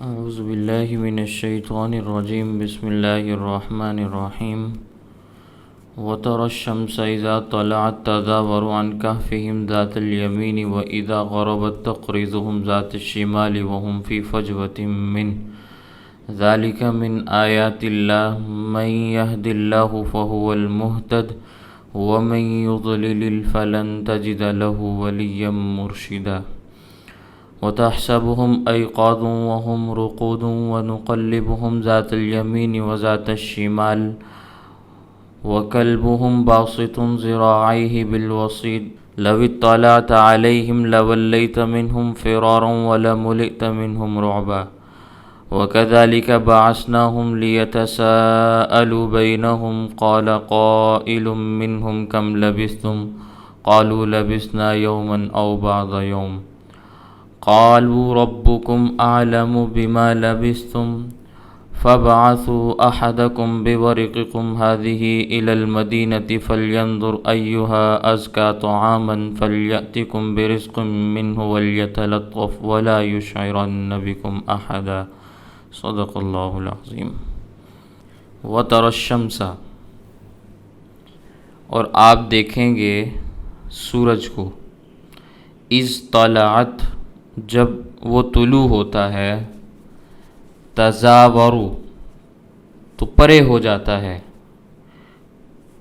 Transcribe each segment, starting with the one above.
اعوذ باللہ من الشیطان الرجیم بسم اللہ الرحمن الرحیم وترى الشمس اذا طلعت تزاور عن كهفهم ذات اليمين واذا غربت تقرضهم ذات الشمال وهم في فجوة منه ذلك من آیات اللہ من يهد اللہ فهو المهتد ومن يضلل فلن تجد له وليا مرشدا وتحسبهم أيقاظا وهم رقود ونقلبهم ذات اليمين وذات الشمال وكلبهم باسط ذراعيه بالوصيد لو اطلعت عليهم لوليت منهم فرارا ولملئت منهم رعبا وكذلك بعثناهم ليتساءلوا بينهم قال قائل منهم كم لبثتم قالوا لبثنا يوما أو بعض يوم قالوا ربكم أعلم بما لبثتم فابعثوا أحدكم بورقكم هذه إلى المدينة فلينظر أيها أزكى طعاما فليأتكم برزق منه وليتلطف ولا يشعرن بكم أحدا صدق اللہ العظیم۔ وترى الشمس، اور آپ دیکھیں گے سورج کو، اذ طلعت، جب وہ طلوع ہوتا ہے، تزاور، تو پرے ہو جاتا ہے،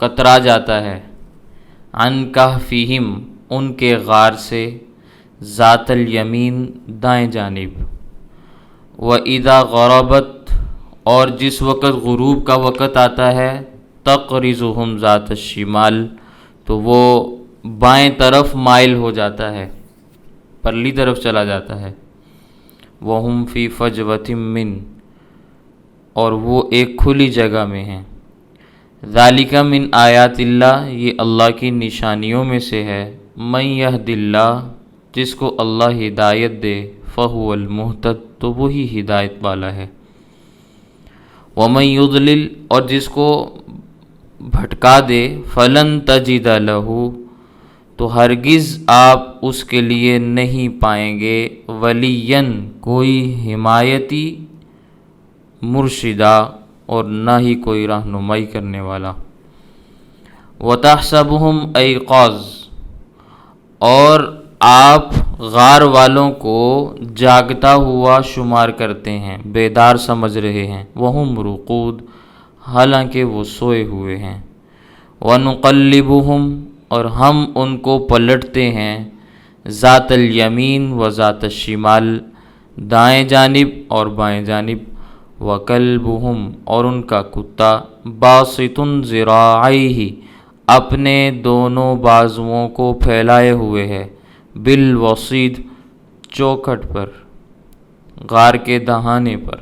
کترا جاتا ہے، عن کہفہم، ان کے غار سے، ذات الیمین، دائیں جانب، وَإِذَا غَرَبَتْ، اور جس وقت غروب کا وقت آتا ہے، تقرضهم ذات الشمال، تو وہ بائیں طرف مائل ہو جاتا ہے، پرلی طرف چلا جاتا ہے، وَهُمْ فِي فَجْوَةٍ مِّن، اور وہ ایک کھلی جگہ میں ہیں، ذَلِكَ مِنْ آیات اللہ، یہ اللہ کی نشانیوں میں سے ہے، مَن يَهْدِ اللہ، جس کو اللہ ہدایت دے، فَهُوَ الْمُهْتَدِ، تو وہی ہدایت والا ہے، وَمَن يُضْلِلْ، اور جس کو بھٹکا دے، فَلَن تَجِدَ لَهُ، تو ہرگز آپ اس کے لیے نہیں پائیں گے، ولیًّا، کوئی حمایتی، مرشدہ، اور نہ ہی کوئی رہنمائی کرنے والا، وَتَحْسَبُهُمْ أَيْقَاظًا، اور آپ غار والوں کو جاگتا ہوا شمار کرتے ہیں، بیدار سمجھ رہے ہیں، وَهُمْ رُقُودٌ، حالانکہ وہ سوئے ہوئے ہیں، وَنُقَلِّبُهُمْ، اور ہم ان کو پلٹتے ہیں، ذات الیمین و ذات الشمال، دائیں جانب اور بائیں جانب، وَكَلْبُهُمْ، اور ان کا کتا، باسط ذراعیہ، اپنے دونوں بازوؤں کو پھیلائے ہوئے ہے، بالوصید، چوکھٹ پر، غار کے دہانے پر،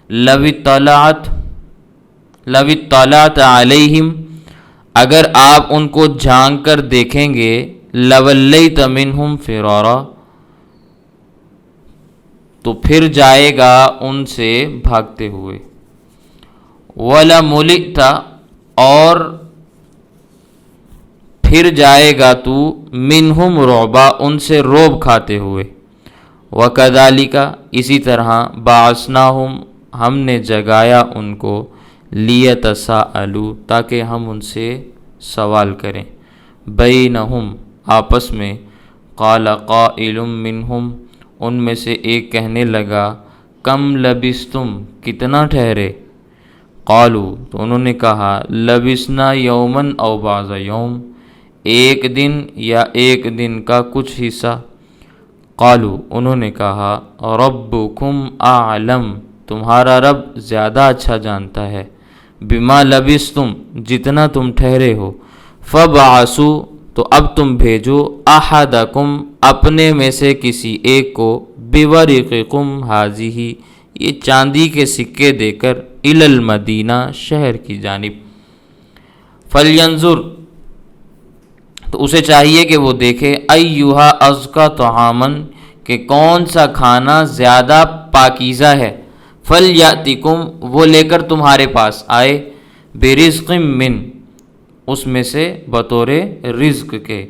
لو اطلعت علیہم، اگر آپ ان کو جھانک کر دیکھیں گے، لولیت منہم فرارا، تو پھر جائے گا ان سے بھاگتے ہوئے، ولملئت، اور پھر جائے گا تو، منہم رعبا، ان سے روب کھاتے ہوئے، وکذالک، اسی طرح، بعثناہم، ہم نے جگایا ان کو، لیتساءلوا، تاکہ ہم ان سے سوال کریں، بینہم، آپس میں، قال قائل منہم، ان میں سے ایک کہنے لگا، کم لبثتم، کتنا ٹھہرے، قالوا، تو انہوں نے کہا، لبثنا یوما او بعض یوم، ایک دن یا ایک دن کا کچھ حصہ، قالوا، انہوں نے کہا، ربکم اعلم، تمہارا رب زیادہ اچھا جانتا ہے، بما لبثتم، جتنا تم ٹھہرے ہو، فبعثوا، تو اب تم بھیجو، احدکم، اپنے میں سے کسی ایک کو، بورقکم ھذہ، یہ چاندی کے سکے دے کر، الی المدینہ، شہر کی جانب، فلینظر، تو اسے چاہیے کہ وہ دیکھے، ایھا ازکی طعاما، کہ کون سا کھانا زیادہ پاکیزہ ہے، فلیأتکم، وہ لے کر تمہارے پاس آئے، برزق من، اس میں سے بطور رزق کے،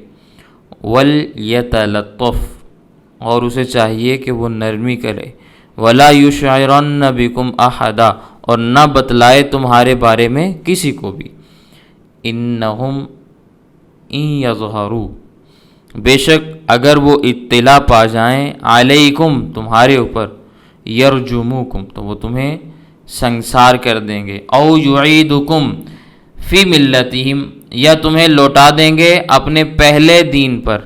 ولیتلطف، اور اسے چاہیے کہ وہ نرمی کرے، ولا یشعرن بکم احدا، اور نہ بتلائے تمہارے بارے میں کسی کو بھی، انہم ان یظہروا، بے شک اگر وہ اطلاع پا جائیں، علیکم تمہارے اوپر، یرجموکم تو وہ تمہیں سنگسار کر دیں گے، او یعیدکم فی ملتہم، یا تمہیں لوٹا دیں گے اپنے پہلے دین پر،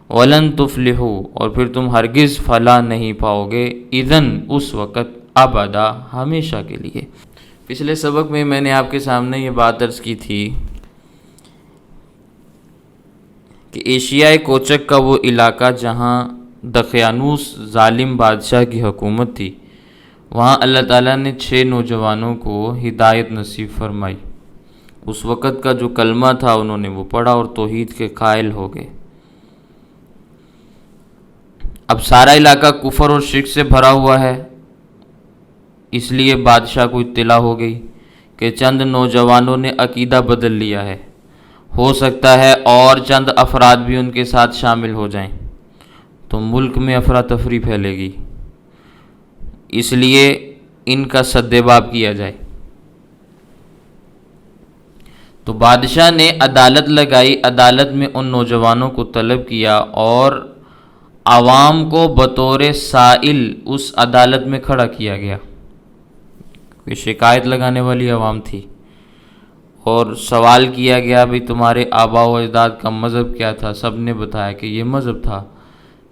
ولن تفلحوا، اور پھر تم ہرگز فلاح نہیں پاؤ گے، اذن اس وقت، ابدا ہمیشہ کے لیے۔ پچھلے سبق میں نے آپ کے سامنے یہ بات عرض کی تھی کہ ایشیائے کوچک کا وہ علاقہ جہاں دقیانوس ظالم بادشاہ کی حکومت تھی، وہاں اللہ تعالیٰ نے 6 نوجوانوں کو ہدایت نصیب فرمائی۔ اس وقت کا جو کلمہ تھا انہوں نے وہ پڑھا اور توحید کے قائل ہو گئے۔ اب سارا علاقہ کفر اور شرک سے بھرا ہوا ہے، اس لیے بادشاہ کو اطلاع ہو گئی کہ چند نوجوانوں نے عقیدہ بدل لیا ہے، ہو سکتا ہے اور چند افراد بھی ان کے ساتھ شامل ہو جائیں تو ملک میں افراتفری پھیلے گی، اس لیے ان کا سدباب کیا جائے۔ تو بادشاہ نے عدالت لگائی، عدالت میں ان نوجوانوں کو طلب کیا اور عوام کو بطور سائل اس عدالت میں کھڑا کیا گیا۔ یہ شکایت لگانے والی عوام تھی اور سوال کیا گیا بھی تمہارے آباء و اجداد کا مذہب کیا تھا؟ سب نے بتایا کہ یہ مذہب تھا۔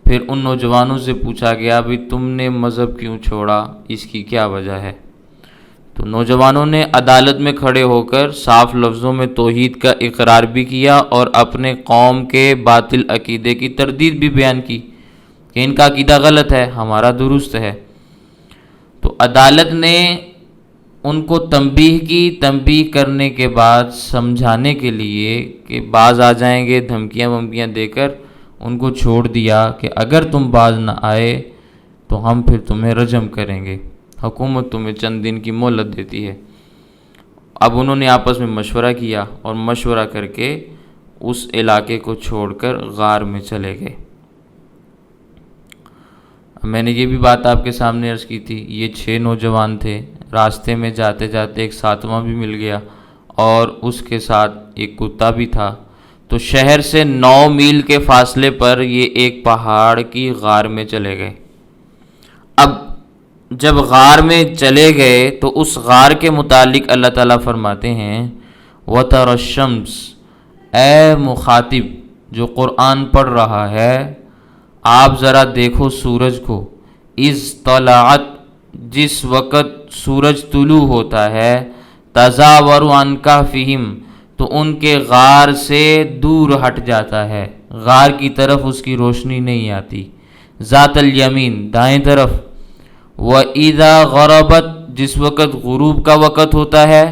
پھر ان نوجوانوں سے پوچھا گیا بھی تم نے مذہب کیوں چھوڑا، اس کی کیا وجہ ہے؟ تو نوجوانوں نے عدالت میں کھڑے ہو کر صاف لفظوں میں توحید کا اقرار بھی کیا اور اپنے قوم کے باطل عقیدے کی تردید بھی بیان کی کہ ان کا عقیدہ غلط ہے، ہمارا درست ہے۔ تو عدالت نے ان کو تنبیہ کی، تنبیہ کرنے کے بعد سمجھانے کے لیے کہ باز آ جائیں گے، دھمکیاں ومکیاں دے کر ان کو چھوڑ دیا کہ اگر تم باز نہ آئے تو ہم پھر تمہیں رجم کریں گے، حکومت تمہیں چند دن کی مہلت دیتی ہے۔ اب انہوں نے آپس میں مشورہ کیا اور مشورہ کر کے اس علاقے کو چھوڑ کر غار میں چلے گئے۔ میں نے یہ بھی بات آپ کے سامنے عرض کی تھی، یہ 6 نوجوان تھے، راستے میں جاتے جاتے ایک 7واں بھی مل گیا اور اس کے ساتھ ایک کتا بھی تھا۔ تو شہر سے 9 میل کے فاصلے پر یہ ایک پہاڑ کی غار میں چلے گئے۔ اب جب غار میں چلے گئے تو اس غار کے متعلق اللہ تعالیٰ فرماتے ہیں وَتَرَى الشَّمْسَ، اے مخاطب جو قرآن پڑھ رہا ہے، آپ ذرا دیکھو سورج کو، اِذْ طَلَعَتْ، جس وقت سورج طلوع ہوتا ہے، تَزَاوَرُ عَنْ كَهْفِهِمْ، تو ان کے غار سے دور ہٹ جاتا ہے، غار کی طرف اس کی روشنی نہیں آتی، ذات الیمین، دائیں طرف، وَإِذَا غَرَبَتْ، جس وقت غروب کا وقت ہوتا ہے،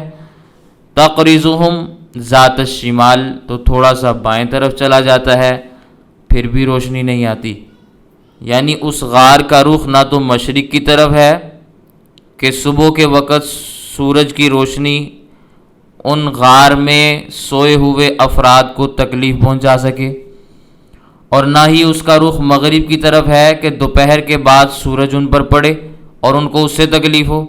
تَقْرِضُهُمْ ذات الشمال، تو تھوڑا سا بائیں طرف چلا جاتا ہے، پھر بھی روشنی نہیں آتی۔ یعنی اس غار کا رخ نہ تو مشرق کی طرف ہے کہ صبح کے وقت سورج کی روشنی ان غار میں سوئے ہوئے افراد کو تکلیف پہنچا سکے، اور نہ ہی اس کا رخ مغرب کی طرف ہے کہ دوپہر کے بعد سورج ان پر پڑے اور ان کو اس سے تکلیف ہو۔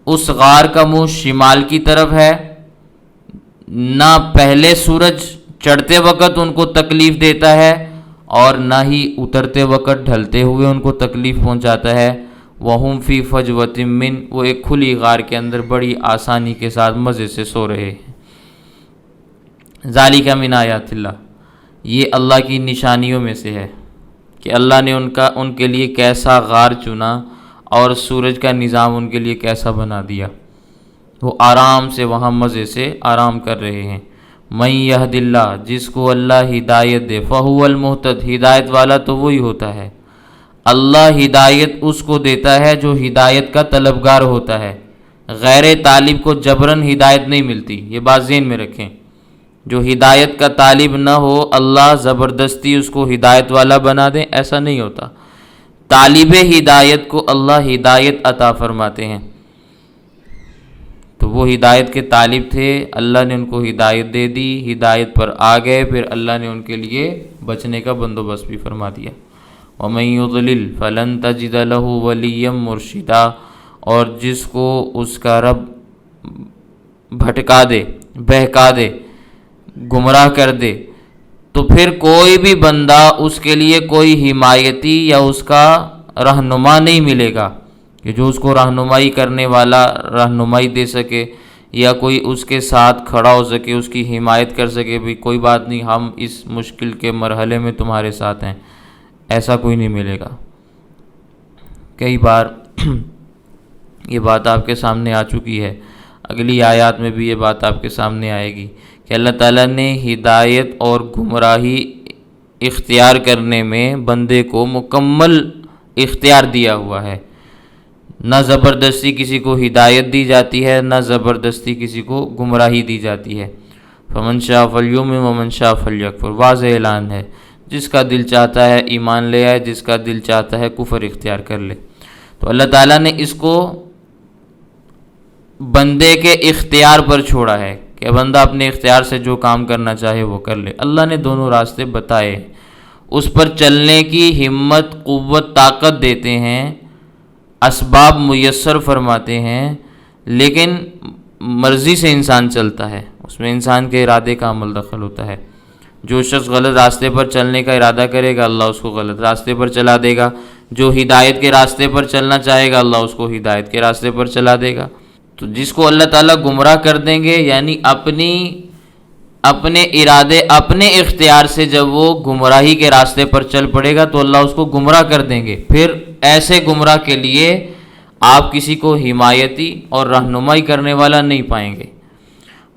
اس غار کا منہ شمال کی طرف ہے، نہ پہلے سورج چڑھتے وقت ان کو تکلیف دیتا ہے اور نہ ہی اترتے وقت ڈھلتے ہوئے ان کو تکلیف پہنچاتا ہے۔ وَهُمْ فِي فَجْوَةٍ مِّن، وہ ایک کھلی غار کے اندر بڑی آسانی کے ساتھ مزے سے سو رہے ہیں۔ ذَلِكَ مِنْ آیَاتِ اللَّهِ، یہ اللہ کی نشانیوں میں سے ہے کہ اللہ نے ان کے لیے کیسا غار چنا اور سورج کا نظام ان کے لیے کیسا بنا دیا، وہ آرام سے وہاں مزے سے آرام کر رہے ہیں۔ مَن يَهْدِ اللَّهُ، جس کو اللہ ہدایت دے، فَهُوَ الْمُهْتَدِ، ہدایت والا تو وہی ہوتا ہے۔ اللہ ہدایت اس کو دیتا ہے جو ہدایت کا طلبگار ہوتا ہے، غیر طالب کو جبراً ہدایت نہیں ملتی، یہ بات ذہن میں رکھیں۔ جو ہدایت کا طالب نہ ہو اللہ زبردستی اس کو ہدایت والا بنا دیں، ایسا نہیں ہوتا۔ طالب ہدایت کو اللہ ہدایت عطا فرماتے ہیں۔ تو وہ ہدایت کے طالب تھے، اللہ نے ان کو ہدایت دے دی، ہدایت پر آ گئے، پھر اللہ نے ان کے لیے بچنے کا بندوبست بھی فرما دیا۔ ومن یضلل فلن تجد له ولیا مرشدا، اور جس کو اس کا رب بھٹکا دے، بہکا دے، گمراہ کر دے، تو پھر کوئی بھی بندہ اس کے لیے کوئی حمایتی یا اس کا رہنما نہیں ملے گا کہ جو اس کو رہنمائی کرنے والا رہنمائی دے سکے یا کوئی اس کے ساتھ کھڑا ہو سکے، اس کی حمایت کر سکے، بھی کوئی بات نہیں، ہم اس مشکل کے مرحلے میں تمہارے ساتھ ہیں، ایسا کوئی نہیں ملے گا۔ کئی بار یہ بات آپ کے سامنے آ چکی ہے، اگلی آیات میں بھی یہ بات آپ کے سامنے آئے گی کہ اللہ تعالیٰ نے ہدایت اور گمراہی اختیار کرنے میں بندے کو مکمل اختیار دیا ہوا ہے، نہ زبردستی کسی کو ہدایت دی جاتی ہے، نہ زبردستی کسی کو گمراہی دی جاتی ہے۔ فمن شاء فلیؤمن ومن شاء فلیکفر، واضح اعلان ہے، جس کا دل چاہتا ہے ایمان لے آئے، جس کا دل چاہتا ہے کفر اختیار کر لے۔ تو اللہ تعالیٰ نے اس کو بندے کے اختیار پر چھوڑا ہے کہ بندہ اپنے اختیار سے جو کام کرنا چاہے وہ کر لے۔ اللہ نے دونوں راستے بتائے، اس پر چلنے کی ہمت، قوت، طاقت دیتے ہیں، اسباب میسر فرماتے ہیں، لیکن مرضی سے انسان چلتا ہے، اس میں انسان کے ارادے کا عمل دخل ہوتا ہے۔ جو شخص غلط راستے پر چلنے کا ارادہ کرے گا، اللہ اس کو غلط راستے پر چلا دے گا، جو ہدایت کے راستے پر چلنا چاہے گا، اللہ اس کو ہدایت کے راستے پر چلا دے گا۔ تو جس کو اللہ تعالیٰ گمراہ کر دیں گے، یعنی اپنے ارادے، اپنے اختیار سے جب وہ گمراہی کے راستے پر چل پڑے گا تو اللہ اس کو گمراہ کر دیں گے۔ پھر ایسے گمراہ کے لیے آپ کسی کو حمایتی اور رہنمائی کرنے والا نہیں پائیں گے۔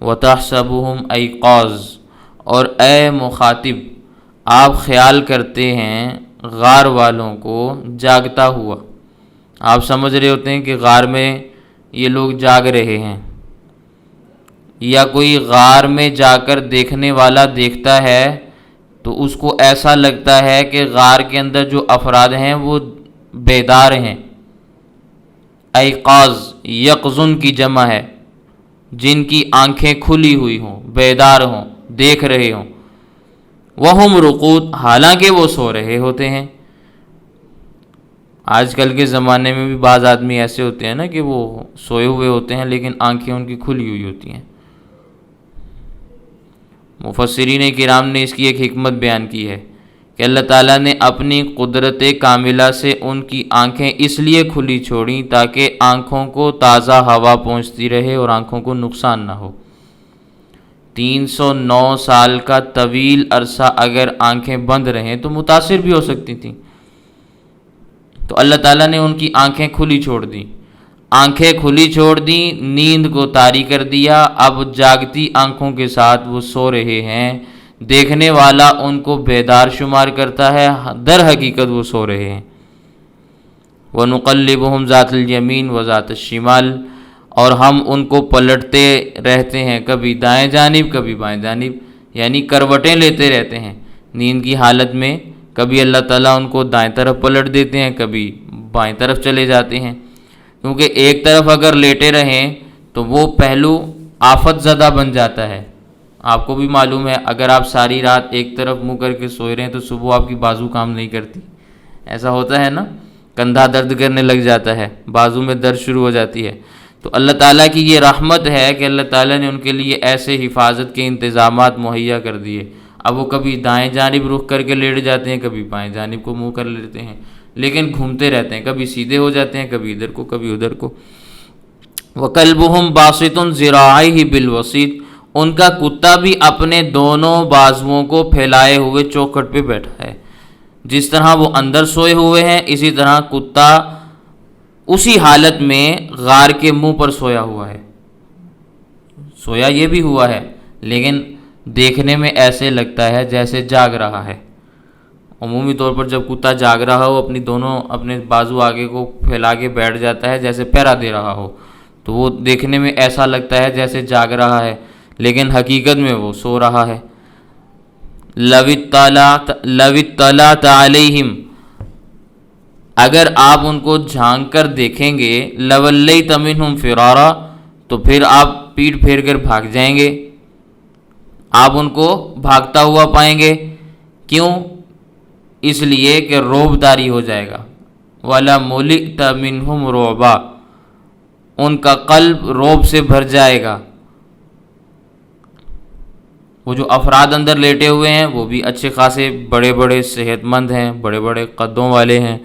وَتَحْسَبُهُمْ أَيْقَاظًا، اور اے مخاطب آپ خیال کرتے ہیں غار والوں کو جاگتا ہوا۔ آپ سمجھ رہے ہوتے ہیں کہ غار میں یہ لوگ جاگ رہے ہیں، یا کوئی غار میں جا کر دیکھنے والا دیکھتا ہے تو اس کو ایسا لگتا ہے کہ غار کے اندر جو افراد ہیں وہ بیدار ہیں۔ ایقاظ یقظن کی جمع ہے، جن کی آنکھیں کھلی ہوئی ہوں، بیدار ہوں، دیکھ رہے ہوں۔ وہم رقود، حالانکہ وہ سو رہے ہوتے ہیں۔ آج کل کے زمانے میں بھی بعض آدمی ایسے ہوتے ہیں نا کہ وہ سوئے ہوئے ہوتے ہیں لیکن آنکھیں ان کی کھلی ہوئی ہوتی ہیں۔ مفسرین کرام نے اس کی ایک حکمت بیان کی ہے کہ اللہ تعالیٰ نے اپنی قدرت کاملہ سے ان کی آنکھیں اس لیے کھلی چھوڑیں تاکہ آنکھوں کو تازہ ہوا پہنچتی رہے اور آنکھوں کو نقصان نہ ہو۔ 309 سال کا طویل عرصہ اگر آنکھیں بند رہیں تو متاثر بھی ہو سکتی تھیں، تو اللہ تعالیٰ نے ان کی آنکھیں کھلی چھوڑ دیں، آنکھیں کھلی چھوڑ دیں، نیند کو طاری کر دیا۔ اب جاگتی آنکھوں کے ساتھ وہ سو رہے ہیں، دیکھنے والا ان کو بیدار شمار کرتا ہے، در حقیقت وہ سو رہے ہیں۔ وَنُقَلِّبُهُمْ ذَاتَ الْيَمِينِ وَذَاتَ الشِّمَالِ، اور ہم ان کو پلٹتے رہتے ہیں، کبھی دائیں جانب کبھی بائیں جانب، یعنی کروٹیں لیتے رہتے ہیں نیند کی حالت میں۔ کبھی اللہ تعالیٰ ان کو دائیں طرف پلٹ دیتے ہیں، کبھی بائیں طرف چلے جاتے ہیں، کیونکہ ایک طرف اگر لیٹے رہیں تو وہ پہلو آفت زدہ بن جاتا ہے۔ آپ کو بھی معلوم ہے اگر آپ ساری رات ایک طرف منہ کر کے سوئے رہیں تو صبح آپ کی بازو کام نہیں کرتی، ایسا ہوتا ہے نا، کندھا درد کرنے لگ جاتا ہے، بازو میں درد شروع ہو جاتی ہے۔ تو اللہ تعالیٰ کی یہ رحمت ہے کہ اللہ تعالیٰ نے ان کے لیے ایسے حفاظت کے انتظامات مہیا کر دیے۔ اب وہ کبھی دائیں جانب رخ کر کے لیٹ جاتے ہیں، کبھی بائیں جانب کو منہ کر لیتے ہیں، لیکن گھومتے رہتے ہیں، کبھی سیدھے ہو جاتے ہیں، کبھی ادھر کو کبھی ادھر کو۔ وَكَلْبُهُمْ بَاسِطٌ ذِرَاعَيْهِ بِالْوَسِيطِ، ان کا کتا بھی اپنے دونوں بازوؤں کو پھیلائے ہوئے چوکھٹ پہ بیٹھا ہے۔ جس طرح وہ اندر سوئے ہوئے ہیں، اسی طرح کتا اسی حالت میں غار کے منہ پر سویا ہوا ہے۔ سویا یہ بھی ہوا ہے لیکن دیکھنے میں ایسے لگتا ہے جیسے جاگ رہا ہے۔ عمومی طور پر جب کتا جاگ رہا ہو اپنے بازو آگے کو پھیلا کے بیٹھ جاتا ہے جیسے پہرا دے رہا ہو، تو وہ دیکھنے میں ایسا لگتا ہے جیسے جاگ رہا ہے، لیکن حقیقت میں وہ سو رہا ہے۔ لَوِ اطَّلَعْتَ عَلَيْهِمْ، اگر آپ ان کو جھانک کر دیکھیں گے، لَوَلَّيْتَ مِنْهُمْ فِرَارًا، تو پھر آپ پیٹ پھیر کر بھاگ جائیں گے، آپ ان کو بھاگتا ہوا پائیں گے۔ کیوں؟ اس لیے کہ رعب طاری ہو جائے گا۔ وَلَا مُلِئْتَ مِنْهُمْ رُعْبًا، ان کا قلب رعب سے بھر جائے گا۔ وہ جو افراد اندر لیٹے ہوئے ہیں وہ بھی اچھے خاصے بڑے بڑے صحت مند ہیں، بڑے بڑے قدوں والے ہیں،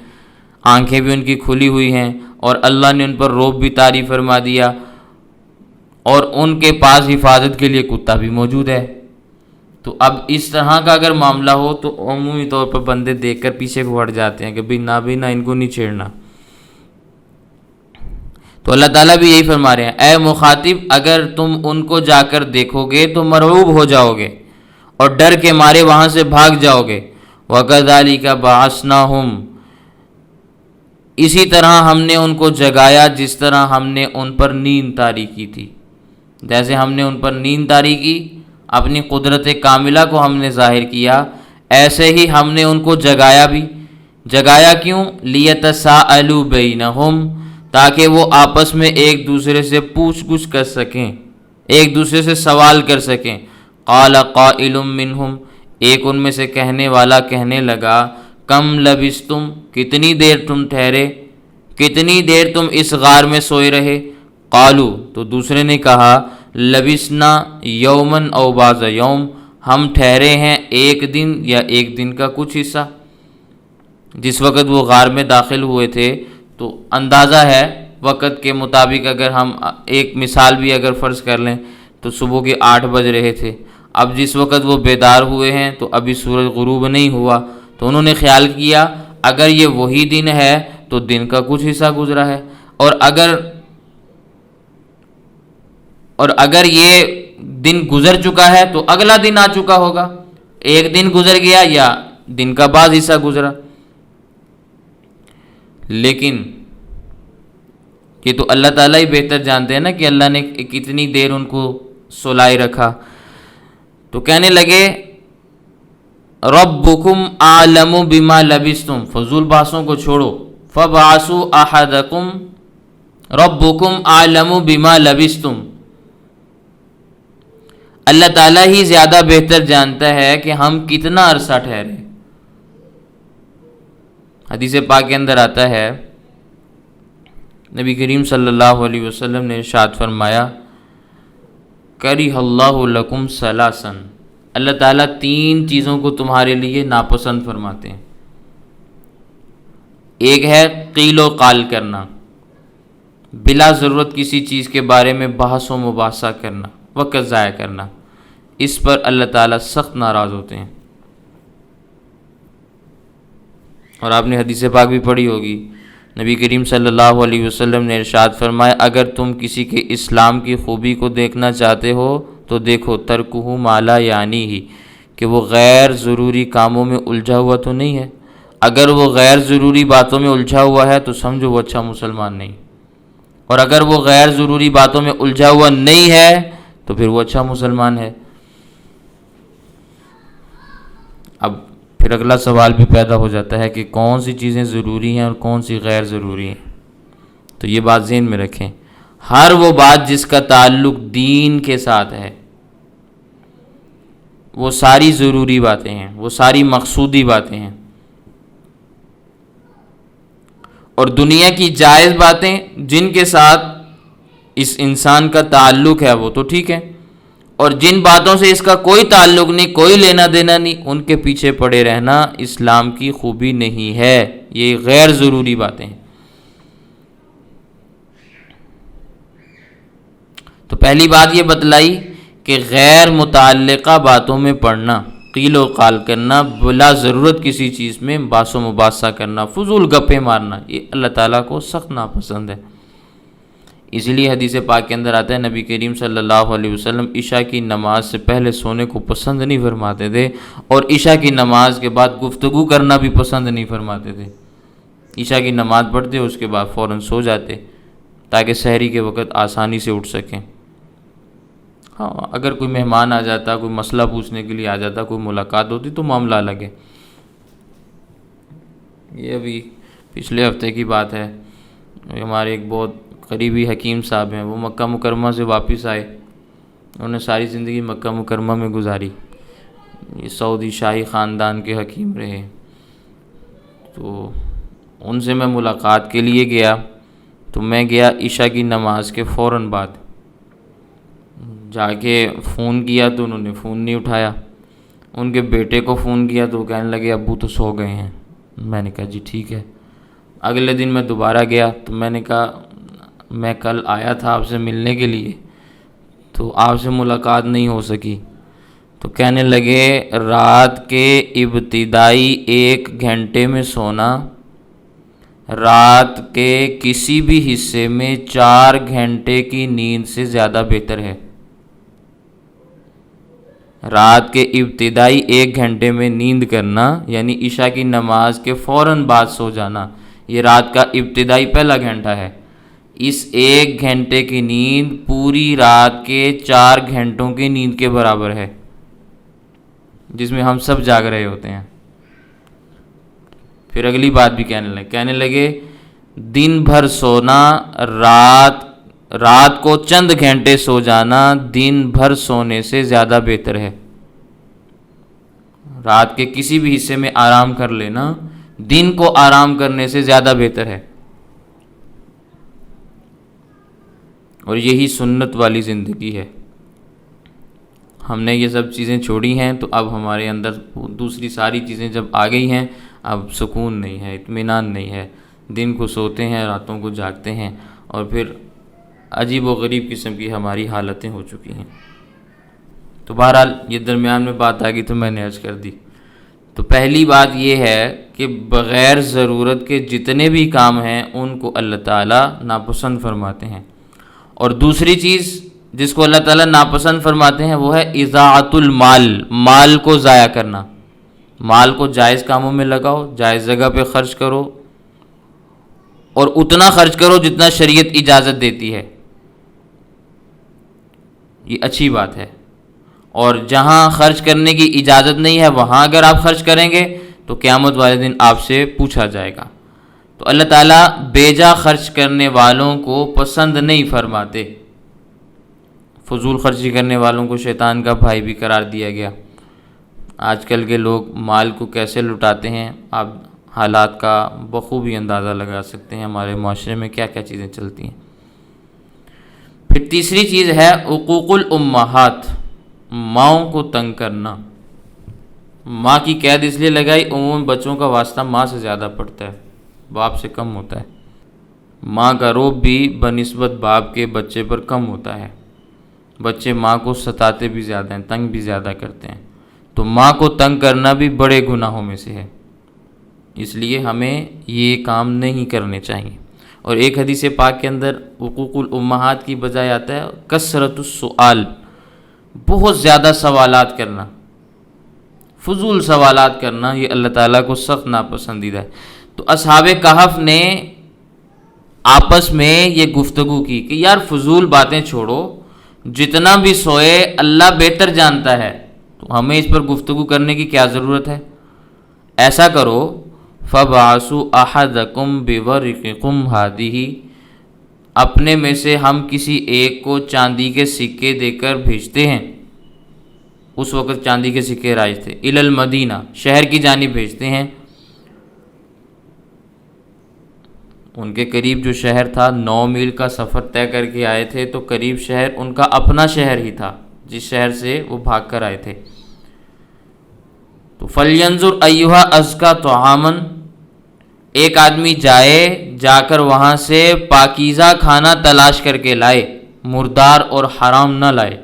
آنکھیں بھی ان کی کھلی ہوئی ہیں، اور اللہ نے ان پر رعب بھی طاری فرما دیا، اور ان کے پاس حفاظت کے لیے کتا بھی موجود ہے۔ تو اب اس طرح کا اگر معاملہ ہو تو عمومی طور پر بندے دیکھ کر پیچھے کو ہٹ جاتے ہیں کہ بھئی نہ ان کو نہیں چھیڑنا۔ تو اللہ تعالیٰ بھی یہی فرما رہے ہیں، اے مخاطب اگر تم ان کو جا کر دیکھو گے تو مرعوب ہو جاؤ گے اور ڈر کے مارے وہاں سے بھاگ جاؤ گے۔ وَكَذَلِكَ بَعَثْنَاهُمْ، اسی طرح ہم نے ان کو جگایا جس طرح ہم نے ان پر نیند طاری کی تھی۔ جیسے ہم نے ان پر نیند طاری کی، اپنی قدرت کاملہ کو ہم نے ظاہر کیا، ایسے ہی ہم نے ان کو جگایا بھی۔ جگایا کیوں؟ لِيَتَسَاءَلُوا بَيْنَهُمْ، تاکہ وہ آپس میں ایک دوسرے سے پوچھ گچھ کر سکیں، ایک دوسرے سے سوال کر سکیں۔ قَالَ قَائِلٌ مِّنْهُمْ، ایک ان میں سے کہنے والا کہنے لگا، کم لبثتم، کتنی دیر تم ٹھہرے، کتنی دیر تم اس غار میں سوئے رہے۔ قالو، تو دوسرے نے کہا، لبثنا یومن او بعض یوم، ہم ٹھہرے ہیں ایک دن یا ایک دن کا کچھ حصہ۔ جس وقت وہ غار میں داخل ہوئے تھے تو اندازہ ہے وقت کے مطابق، اگر ہم ایک مثال بھی اگر فرض کر لیں تو صبح کے 8 بج رہے تھے۔ اب جس وقت وہ بیدار ہوئے ہیں تو ابھی سورج غروب نہیں ہوا، تو انہوں نے خیال کیا اگر یہ وہی دن ہے تو دن کا کچھ حصہ گزرا ہے، اور اگر یہ دن گزر چکا ہے تو اگلا دن آ چکا ہوگا، ایک دن گزر گیا یا دن کا بعض حصہ گزرا۔ لیکن یہ تو اللہ تعالیٰ ہی بہتر جانتے ہیں نا کہ اللہ نے کتنی دیر ان کو سلائے رکھا۔ تو کہنے لگے ربکم اعلم بما لبثتم، فضول بحثوں کو چھوڑو، فبعثوا احدکم ربکم اعلم بما لبثتم، اللہ تعالیٰ ہی زیادہ بہتر جانتا ہے کہ ہم کتنا عرصہ ٹھہرے۔ حدیث پاک کے اندر آتا ہے، نبی کریم صلی اللہ علیہ وسلم نے ارشاد فرمایا، کرہ اللہ لکم ثلاثا، اللہ تعالیٰ 3 چیزوں کو تمہارے لیے ناپسند فرماتے ہیں۔ ایک ہے قیل و قال کرنا، بلا ضرورت کسی چیز کے بارے میں بحث و مباحثہ کرنا، وقت ضائع کرنا، اس پر اللہ تعالیٰ سخت ناراض ہوتے ہیں۔ اور آپ نے حدیث پاک بھی پڑھی ہوگی، نبی کریم صلی اللہ علیہ وسلم نے ارشاد فرمایا، اگر تم کسی کے اسلام کی خوبی کو دیکھنا چاہتے ہو تو دیکھو ترکہ ما لا یعنی ہی، کہ وہ غیر ضروری کاموں میں الجھا ہوا تو نہیں ہے۔ اگر وہ غیر ضروری باتوں میں الجھا ہوا ہے تو سمجھو وہ اچھا مسلمان نہیں، اور اگر وہ غیر ضروری باتوں میں الجھا ہوا نہیں ہے تو پھر وہ اچھا مسلمان ہے۔ اب پھر اگلا سوال بھی پیدا ہو جاتا ہے کہ کون سی چیزیں ضروری ہیں اور کون سی غیر ضروری ہیں۔ تو یہ بات ذہن میں رکھیں، ہر وہ بات جس کا تعلق دین کے ساتھ ہے وہ ساری ضروری باتیں ہیں، وہ ساری مقصودی باتیں ہیں، اور دنیا کی جائز باتیں جن کے ساتھ اس انسان کا تعلق ہے وہ تو ٹھیک ہے، اور جن باتوں سے اس کا کوئی تعلق نہیں، کوئی لینا دینا نہیں، ان کے پیچھے پڑے رہنا اسلام کی خوبی نہیں ہے، یہ غیر ضروری باتیں ہیں۔ تو پہلی بات یہ بتلائی کہ غیر متعلقہ باتوں میں پڑنا، قیل و قال کرنا، بلا ضرورت کسی چیز میں بحث و مباحثہ کرنا، فضول گپیں مارنا، یہ اللہ تعالیٰ کو سخت ناپسند ہے۔ اسی لیے حدیث پاک کے اندر آتا ہے، نبی کریم صلی اللہ علیہ وسلم عشاء کی نماز سے پہلے سونے کو پسند نہیں فرماتے تھے، اور عشاء کی نماز کے بعد گفتگو کرنا بھی پسند نہیں فرماتے تھے۔ عشاء کی نماز پڑھتے اس کے بعد فوراً سو جاتے تاکہ سحری کے وقت آسانی سے اٹھ سکیں۔ ہاں، اگر کوئی مہمان آ جاتا، کوئی مسئلہ پوچھنے کے لیے آ جاتا، کوئی ملاقات ہوتی تو معاملہ الگ ہے۔ یہ ابھی پچھلے ہفتے کی بات ہے، ہمارے ایک بہت قریبی حکیم صاحب ہیں، وہ مکہ مکرمہ سے واپس آئے، انہوں نے ساری زندگی مکہ مکرمہ میں گزاری، یہ سعودی شاہی خاندان کے حکیم رہے، تو ان سے میں ملاقات کے لیے گیا، تو میں گیا عشاء کی نماز کے فوراً بعد، جا کے فون کیا تو انہوں نے فون نہیں اٹھایا، ان کے بیٹے کو فون کیا تو وہ کہنے لگے ابو تو سو گئے ہیں۔ میں نے کہا جی ٹھیک ہے۔ اگلے دن میں دوبارہ گیا تو میں نے کہا میں کل آیا تھا آپ سے ملنے کے لیے، تو آپ سے ملاقات نہیں ہو سکی۔ تو کہنے لگے رات کے ابتدائی 1 گھنٹے میں سونا رات کے کسی بھی حصے میں 4 گھنٹے کی نیند سے زیادہ بہتر ہے۔ رات کے ابتدائی 1 گھنٹے میں نیند کرنا یعنی عشاء کی نماز کے فوراً بعد سو جانا، یہ رات کا ابتدائی پہلا گھنٹہ ہے۔ اس 1 گھنٹے کی نیند پوری رات کے 4 گھنٹوں کی نیند کے برابر ہے، جس میں ہم سب جاگ رہے ہوتے ہیں۔ پھر اگلی بات بھی کہنے لگے دن بھر سونا رات کو چند گھنٹے سو جانا دن بھر سونے سے زیادہ بہتر ہے۔ رات کے کسی بھی حصے میں آرام کر لینا دن کو آرام کرنے سے زیادہ بہتر ہے، اور یہی سنت والی زندگی ہے۔ ہم نے یہ سب چیزیں چھوڑی ہیں تو اب ہمارے اندر دوسری ساری چیزیں جب آ گئی ہیں، اب سکون نہیں ہے، اطمینان نہیں ہے، دن کو سوتے ہیں راتوں کو جاگتے ہیں، اور پھر عجیب و غریب قسم کی ہماری حالتیں ہو چکی ہیں۔ تو بہرحال یہ درمیان میں بات آ گئی تو میں نے عرض کر دی۔ تو پہلی بات یہ ہے کہ بغیر ضرورت کے جتنے بھی کام ہیں ان کو اللہ تعالیٰ ناپسند فرماتے ہیں، اور دوسری چیز جس کو اللہ تعالیٰ ناپسند فرماتے ہیں وہ ہے اضاعت المال، مال کو ضائع کرنا۔ مال کو جائز کاموں میں لگاؤ، جائز جگہ پہ خرچ کرو، اور اتنا خرچ کرو جتنا شریعت اجازت دیتی ہے، یہ اچھی بات ہے۔ اور جہاں خرچ کرنے کی اجازت نہیں ہے وہاں اگر آپ خرچ کریں گے تو قیامت والے دن آپ سے پوچھا جائے گا۔ تو اللہ تعالیٰ بیجا خرچ کرنے والوں کو پسند نہیں فرماتے۔ فضول خرچی کرنے والوں کو شیطان کا بھائی بھی قرار دیا گیا۔ آج کل کے لوگ مال کو کیسے لٹاتے ہیں، آپ حالات کا بخوبی اندازہ لگا سکتے ہیں، ہمارے معاشرے میں کیا کیا چیزیں چلتی ہیں۔ پھر تیسری چیز ہے حقوق الامہات، ماؤں کو تنگ کرنا۔ ماں کی قید اس لیے لگائی، عموماً بچوں کا واسطہ ماں سے زیادہ پڑتا ہے، باپ سے کم ہوتا ہے۔ ماں کا روب بھی بنسبت باپ کے بچے پر کم ہوتا ہے، بچے ماں کو ستاتے بھی زیادہ ہیں، تنگ بھی زیادہ کرتے ہیں۔ تو ماں کو تنگ کرنا بھی بڑے گناہوں میں سے ہے، اس لیے ہمیں یہ کام نہیں کرنے چاہیے۔ اور ایک حدیث پاک کے اندر حقوق الامہات کی بجائے آتا ہے کثرت السؤال، بہت زیادہ سوالات کرنا، فضول سوالات کرنا، یہ اللہ تعالیٰ کو سخت ناپسندیدہ ہے۔ تو اصحاب کہف نے آپس میں یہ گفتگو کی کہ یار فضول باتیں چھوڑو، جتنا بھی سوئے اللہ بہتر جانتا ہے، تو ہمیں اس پر گفتگو کرنے کی کیا ضرورت ہے؟ ایسا کرو فَبَعَثُوا أَحَدَكُمْ بِوَرِقِكُمْ هَٰذِهِ، اپنے میں سے ہم کسی ایک کو چاندی کے سکے دے کر بھیجتے ہیں۔ اس وقت چاندی کے سکے رائج تھے۔ اِلَى الْمَدِینَہ، شہر کی جانب بھیجتے ہیں۔ ان کے قریب جو شہر تھا 9 میل کا سفر طے کر کے آئے تھے، تو قریب شہر ان کا اپنا شہر ہی تھا جس شہر سے وہ بھاگ کر آئے تھے۔ تو فَلْيَنظُرْ أَيُّهَا أَزْكَىٰ طَعَامًا، ایک آدمی جا کر وہاں سے پاکیزہ کھانا تلاش کر کے لائے، مردار اور حرام نہ لائے،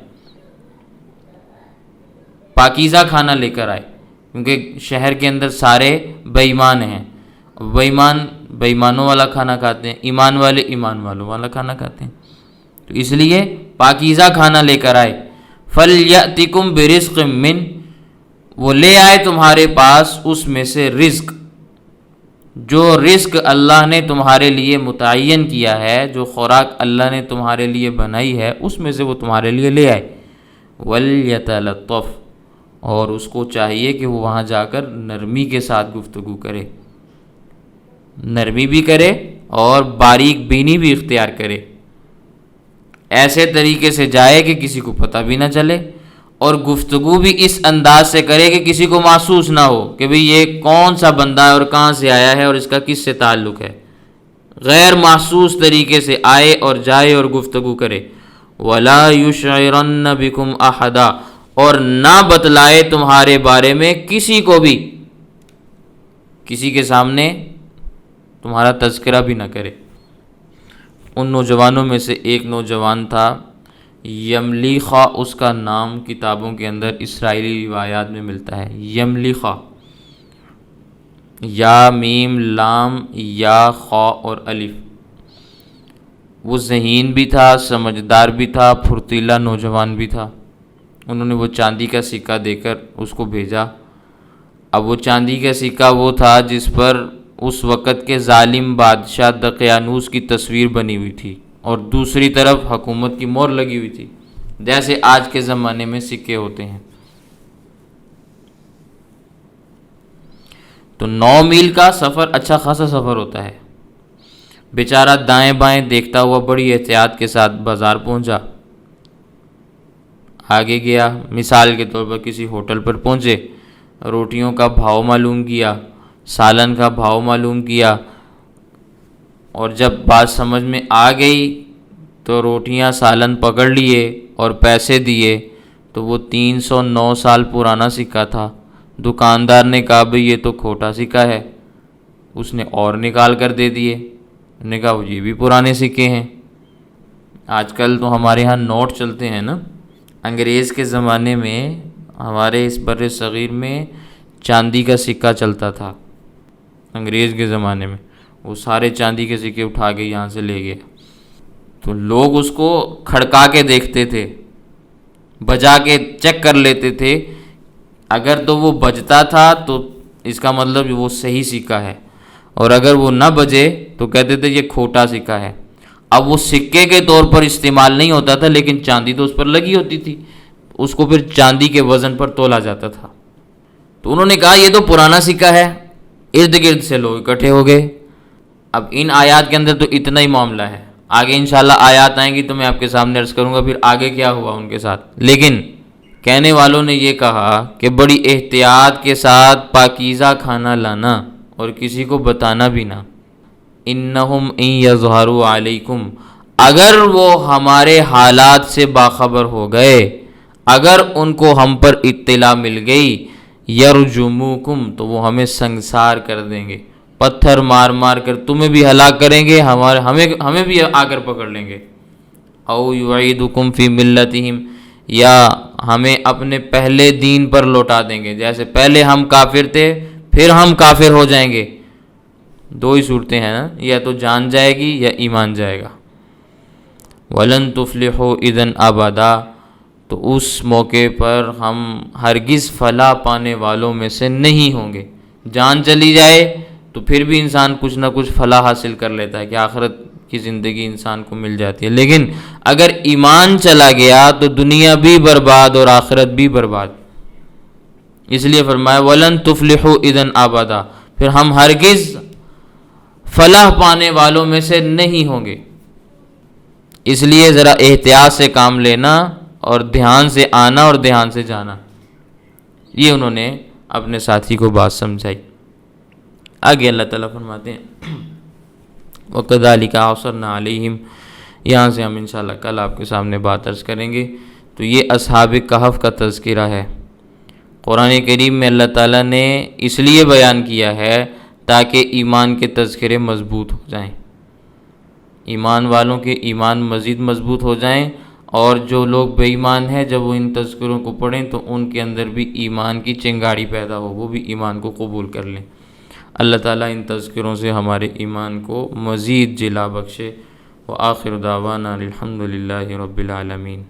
پاکیزہ کھانا لے کر آئے، کیونکہ شہر کے اندر سارے بے ایمان ہیں، بے ایمانوں والا کھانا کھاتے ہیں، ایمان والے ایمان والوں والا کھانا کھاتے ہیں، تو اس لیے پاکیزہ کھانا لے کر آئے۔ فَلْيَأْتِكُمْ بِرِزْقٍ مِّنْ، وہ لے آئے تمہارے پاس اس میں سے رزق، جو رزق اللہ نے تمہارے لیے متعین کیا ہے، جو خوراک اللہ نے تمہارے لیے بنائی ہے، اس میں سے وہ تمہارے لیے لے آئے۔ وَلْيَتَلَطَّفْ، اور اس کو چاہیے کہ وہ وہاں جا کر نرمی کے ساتھ گفتگو کرے، نرمی بھی کرے اور باریک بینی بھی اختیار کرے، ایسے طریقے سے جائے کہ کسی کو پتہ بھی نہ چلے، اور گفتگو بھی اس انداز سے کرے کہ کسی کو محسوس نہ ہو کہ بھئی یہ کون سا بندہ ہے اور کہاں سے آیا ہے اور اس کا کس سے تعلق ہے، غیر محسوس طریقے سے آئے اور جائے اور گفتگو کرے۔ وَلَا يُشْعِرَنَّ بِكُمْ أَحَدًا، اور نہ بتلائے تمہارے بارے میں کسی کو بھی، کسی کے سامنے تمہارا تذکرہ بھی نہ کرے۔ ان نوجوانوں میں سے ایک نوجوان تھا یملیخا، اس کا نام کتابوں کے اندر اسرائیلی روایات میں ملتا ہے، یملیخا، یا میم لام یا خا اور الف۔ وہ ذہین بھی تھا، سمجھدار بھی تھا، پھرتیلا نوجوان بھی تھا۔ انہوں نے وہ چاندی کا سکہ دے کر اس کو بھیجا۔ اب وہ چاندی کا سکہ وہ تھا جس پر اس وقت کے ظالم بادشاہ دقیانوس کی تصویر بنی ہوئی تھی اور دوسری طرف حکومت کی مہر لگی ہوئی تھی، جیسے آج کے زمانے میں سکے ہوتے ہیں۔ تو 9 میل کا سفر اچھا خاصا سفر ہوتا ہے۔ بیچارہ دائیں بائیں دیکھتا ہوا بڑی احتیاط کے ساتھ بازار پہنچا، آگے گیا، مثال کے طور پر کسی ہوٹل پر پہنچے، روٹیوں کا بھاؤ معلوم کیا، سالن کا بھاؤ معلوم کیا، اور جب بات سمجھ میں آ گئی تو روٹیاں سالن پکڑ لیے اور پیسے دیے، تو وہ 309 سال پرانا سکہ تھا۔ دکاندار نے کہا بھئی یہ تو کھوٹا سکہ ہے، اس نے اور نکال کر دے دیے، نے کہا وہ یہ بھی پرانے سکے ہیں۔ آج کل تو ہمارے ہاں نوٹ چلتے ہیں نا، انگریز کے زمانے میں ہمارے اس بر صغیر میں چاندی کا سکہ چلتا تھا۔ انگریز کے زمانے میں وہ سارے چاندی کے سکے اٹھا کے یہاں سے لے گئے، تو لوگ اس کو کھڑکا کے دیکھتے تھے، بجا کے چیک کر لیتے تھے، اگر تو وہ بجتا تھا تو اس کا مطلب وہ صحیح سکہ ہے، اور اگر وہ نہ بجے تو کہتے تھے یہ کھوٹا سکہ ہے۔ اب وہ سکے کے طور پر استعمال نہیں ہوتا تھا، لیکن چاندی تو اس پر لگی ہوتی تھی، اس کو پھر چاندی کے وزن پر تولا جاتا تھا۔ تو انہوں نے کہا یہ تو پرانا سکہ ہے، ارد گرد سے لوگ اکٹھے ہو گئے۔ اب ان آیات کے اندر تو اتنا ہی معاملہ ہے، آگے انشاءاللہ آیات آئیں گی تو میں آپ کے سامنے عرض کروں گا پھر آگے کیا ہوا ان کے ساتھ۔ لیکن کہنے والوں نے یہ کہا کہ بڑی احتیاط کے ساتھ پاکیزہ کھانا لانا اور کسی کو بتانا بھی نہ۔ انہم ان یظہروا علیکم، اگر وہ ہمارے حالات سے باخبر ہو گئے، اگر ان کو ہم پر اطلاع مل گئی، یرجموکم، تو وہ ہمیں سنگسار کر دیں گے، پتھر مار مار کر تمہیں بھی ہلاک کریں گے، ہمیں بھی آ کر پکڑ لیں گے۔ او یعیدکم فی ملتہم، یا ہمیں اپنے پہلے دین پر لوٹا دیں گے، جیسے پہلے ہم کافر تھے پھر ہم کافر ہو جائیں گے۔ دو ہی صورتیں ہیں نا، یا تو جان جائے گی یا ایمان جائے گا۔ وَلَن تُفْلِحُوا اِذًا أَبَدًا، تو اس موقع پر ہم ہرگز فلاح پانے والوں میں سے نہیں ہوں گے۔ جان چلی جائے تو پھر بھی انسان کچھ نہ کچھ فلاح حاصل کر لیتا ہے کہ آخرت کی زندگی انسان کو مل جاتی ہے، لیکن اگر ایمان چلا گیا تو دنیا بھی برباد اور آخرت بھی برباد۔ اس لیے فرمایا وَلَن تُفْلِحُوا اِذًا أَبَدًا، پھر ہم ہرگز فلاح پانے والوں میں سے نہیں ہوں گے۔ اس لیے ذرا احتیاط سے کام لینا اور دھیان سے آنا اور دھیان سے جانا، یہ انہوں نے اپنے ساتھی کو بات سمجھائی۔ آگے اللہ تعالیٰ فرماتے ہیں وَكَذَلِكَ أَعْثَرْنَا عَلَيْهِمْ، یہاں سے ہم انشاءاللہ کل آپ کے سامنے بات عرض کریں گے۔ تو یہ اصحاب کہف کا تذکرہ ہے، قرآن کریم میں اللہ تعالیٰ نے اس لیے بیان کیا ہے تاکہ ایمان کے تذکرے مضبوط ہو جائیں، ایمان والوں کے ایمان مزید مضبوط ہو جائیں، اور جو لوگ بے ایمان ہیں جب وہ ان تذکروں کو پڑھیں تو ان کے اندر بھی ایمان کی چنگاڑی پیدا ہو، وہ بھی ایمان کو قبول کر لیں۔ اللہ تعالیٰ ان تذکروں سے ہمارے ایمان کو مزید جلا بخشے۔ وآخر دعوانا الحمد للہ رب العالمین۔